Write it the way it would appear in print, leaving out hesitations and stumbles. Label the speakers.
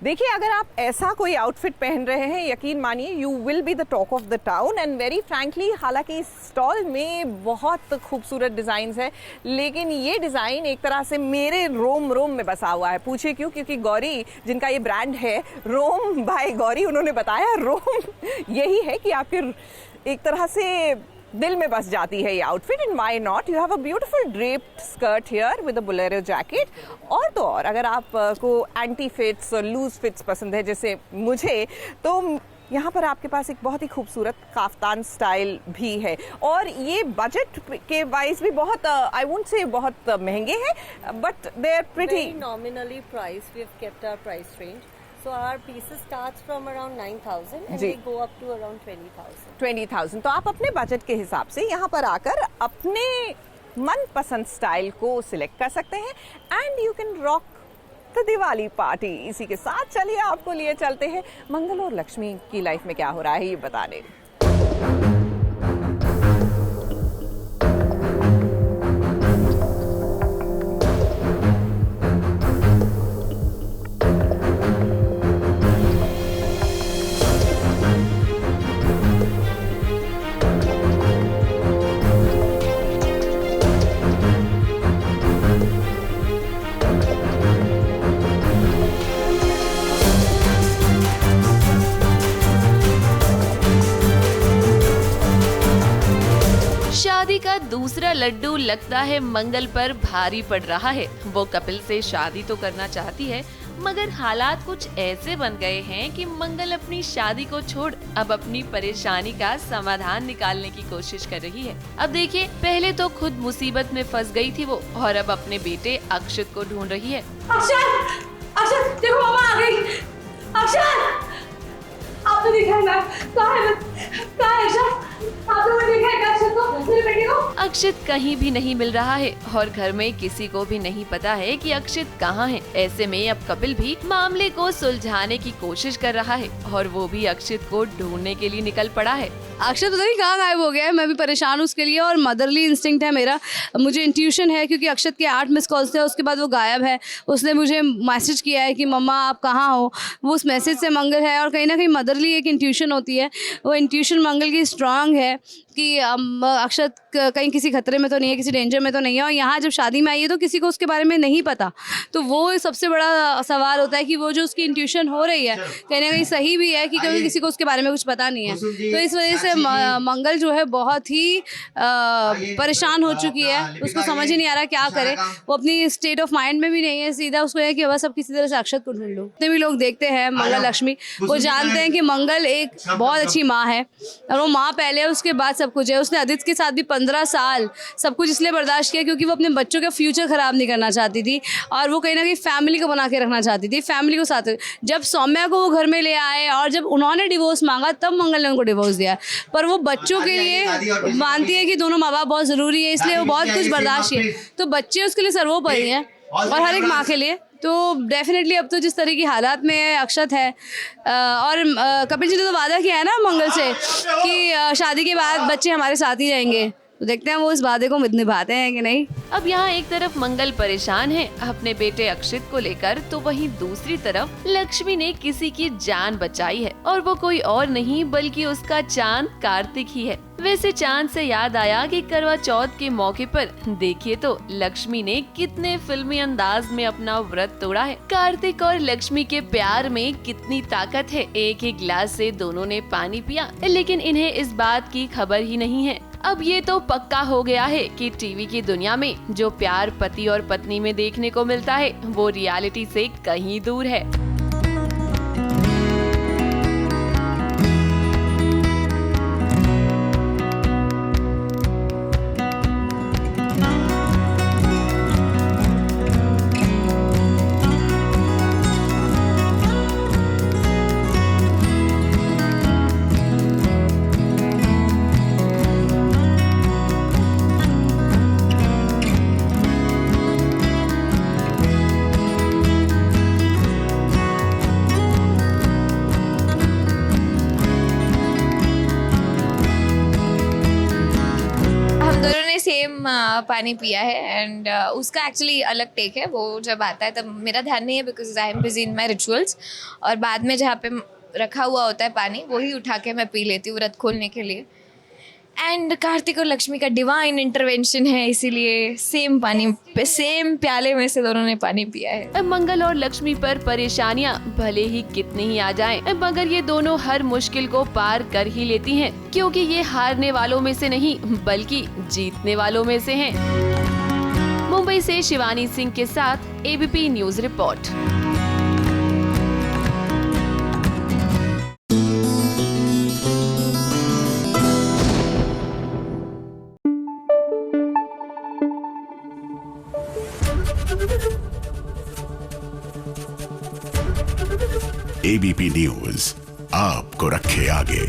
Speaker 1: देखिए, अगर आप ऐसा कोई आउटफिट पहन रहे हैं, यकीन मानिए you will be the talk of the town. And very frankly, हालांकि इस स्टॉल में बहुत खूबसूरत डिज़ाइंस है, लेकिन ये डिज़ाइन एक तरह से मेरे रोम रोम में बसा हुआ है। पूछिए क्यों? क्योंकि गौरी, जिनका ये ब्रांड है रोम बाय गौरी, उन्होंने बताया रोम यही है कि आपके एक तरह से दिल में बस जाती है ये outfit. And why not, you have a beautiful draped skirt here with a Bolero jacket. और तो और, अगर आपको एंटी फिट्स और लूज फिट्स पसंद है जैसे मुझे, तो यहाँ पर आपके पास एक बहुत ही खूबसूरत काफ्तान स्टाइल भी है। और ये बजट के वाइज भी बहुत, आई वोंट से बहुत महंगे हैं, but they are pretty
Speaker 2: nominally priced. We have kept our price range. So our pieces starts from around 9,000 and
Speaker 1: जी।
Speaker 2: they go up to around 20,000.
Speaker 1: 20,000। तो आप अपने बजट के हिसाब से यहाँ पर आकर अपने मनपसंद स्टाइल को सिलेक्ट कर सकते हैं and you can rock the Diwali party. इसी के साथ चलिए आपको लिए चलते हैं मंगल और लक्ष्मी की लाइफ में क्या हो रहा है ये बताने।
Speaker 3: शादी का दूसरा लड्डू लगता है मंगल पर भारी पड़ रहा है। वो कपिल से शादी तो करना चाहती है, मगर हालात कुछ ऐसे बन गए हैं कि मंगल अपनी शादी को छोड़ अब अपनी परेशानी का समाधान निकालने की कोशिश कर रही है। अब देखिए, पहले तो खुद मुसीबत में फंस गई थी वो, और अब अपने बेटे अक्षत को ढूंढ रही है।
Speaker 4: अक्षत, अक्षत, देखो मामा आ गई। अक्षत, आपने देखा है ना? कहाँ है अक्षत? आपने देखा है अक्षत को, मेरे बेटे को?
Speaker 3: अक्षत कहीं भी नहीं मिल रहा है और घर में किसी को भी नहीं पता है कि अक्षत कहाँ है। ऐसे में अब कपिल भी मामले को सुलझाने की कोशिश कर रहा है और वो भी अक्षत को ढूंढने के लिए निकल पड़ा है।
Speaker 4: अक्षत पता नहीं कहाँ गायब हो गया है। मैं भी परेशान हूँ उसके लिए, और मदरली इंस्टिंक्ट है मेरा। मुझे इंट्यूशन है क्योंकि अक्षत के 8 मिस कॉल्स थे, उसके बाद वो गायब है। उसने मुझे मैसेज किया है कि मम्मा आप कहाँ हो। वो उस मैसेज से मंगल है, और कहीं ना कहीं मदरली एक इंट्यूशन होती है। वो इंट्यूशन मंगल की स्ट्रांग है कि अक्षत कहीं किसी खतरे में तो नहीं है, किसी डेंजर में तो नहीं है। और यहाँ जब शादी में आई है तो किसी को उसके बारे में नहीं पता, तो वो सबसे बड़ा सवाल होता है कि वो जो उसकी इंट्यूशन हो रही है कहीं ना कहीं सही भी है कि कभी किसी को उसके बारे में कुछ पता नहीं है। तो इस वजह से मंगल जो है बहुत ही परेशान हो चुकी है। उसको समझ ही नहीं आ रहा क्या करे। वो अपनी स्टेट ऑफ माइंड में भी नहीं है। सीधा उसको है कि बस अब किसी तरह से अक्षत को ढूंढ लो। जितने भी लोग देखते हैं मंगल लक्ष्मी, वो जानते हैं कि मंगल एक बहुत अच्छी माँ है, और वो माँ पहले है, उसके बाद सब कुछ है। उसने आदित्य के साथ भी 15 साल सब कुछ इसलिए बर्दाश्त किया क्योंकि वो अपने बच्चों का फ्यूचर खराब नहीं करना चाहती थी, और वो कहीं ना कहीं फैमिली को बना के रखना चाहती थी, फैमिली को साथ। जब सौम्या को वो घर में ले आए और जब उन्होंने डिवोर्स मांगा, तब मंगल ने उनको डिवोर्स दिया। पर वो बच्चों के लिए मानती है कि दोनों माँ बाप बहुत ज़रूरी है, इसलिए वो बहुत कुछ बर्दाश्त किए। तो बच्चे उसके लिए सर्वोपरि हैं, और हर एक माँ के लिए। तो डेफिनेटली अब तो जिस तरह की हालात में अक्षत है, और कपिल जी ने तो वादा किया है ना मंगल से कि शादी के बाद बच्चे हमारे साथ ही रहेंगे। तो देखते हैं वो इस वादे को निभाते हैं कि नहीं।
Speaker 3: अब यहाँ एक तरफ मंगल परेशान है अपने बेटे अक्षित को लेकर, तो वहीं दूसरी तरफ लक्ष्मी ने किसी की जान बचाई है, और वो कोई और नहीं बल्कि उसका चांद कार्तिक ही है। वैसे चांद से याद आया कि करवा चौथ के मौके पर देखिए तो लक्ष्मी ने कितने फिल्मी अंदाज में अपना व्रत तोड़ा है। कार्तिक और लक्ष्मी के प्यार में कितनी ताकत है। एक ही गिलास से दोनों ने पानी पिया, लेकिन इन्हें इस बात की खबर ही नहीं है। अब ये तो पक्का हो गया है कि टीवी की दुनिया में जो प्यार पति और पत्नी में देखने को मिलता है वो रियलिटी से कहीं दूर है।
Speaker 5: पानी पिया है एंड उसका एक्चुअली अलग टेक है। वो जब आता है तब मेरा ध्यान नहीं है because I am busy in my rituals, और बाद में जहाँ पे रखा हुआ होता है पानी वही उठा के मैं पी लेती हूँ व्रत खोलने के लिए। एंड कार्तिक और लक्ष्मी का डिवाइन इंटरवेंशन है, इसीलिए सेम पानी सेम प्याले में से दोनों ने पानी पिया है।
Speaker 3: मंगल और लक्ष्मी पर परेशानियां भले ही कितनी ही आ जाएं, मगर ये दोनों हर मुश्किल को पार कर ही लेती हैं, क्योंकि ये हारने वालों में से नहीं बल्कि जीतने वालों में से हैं। मुंबई से शिवानी सिंह के साथ ABP news report.
Speaker 6: ABP news आपको रखे आगे।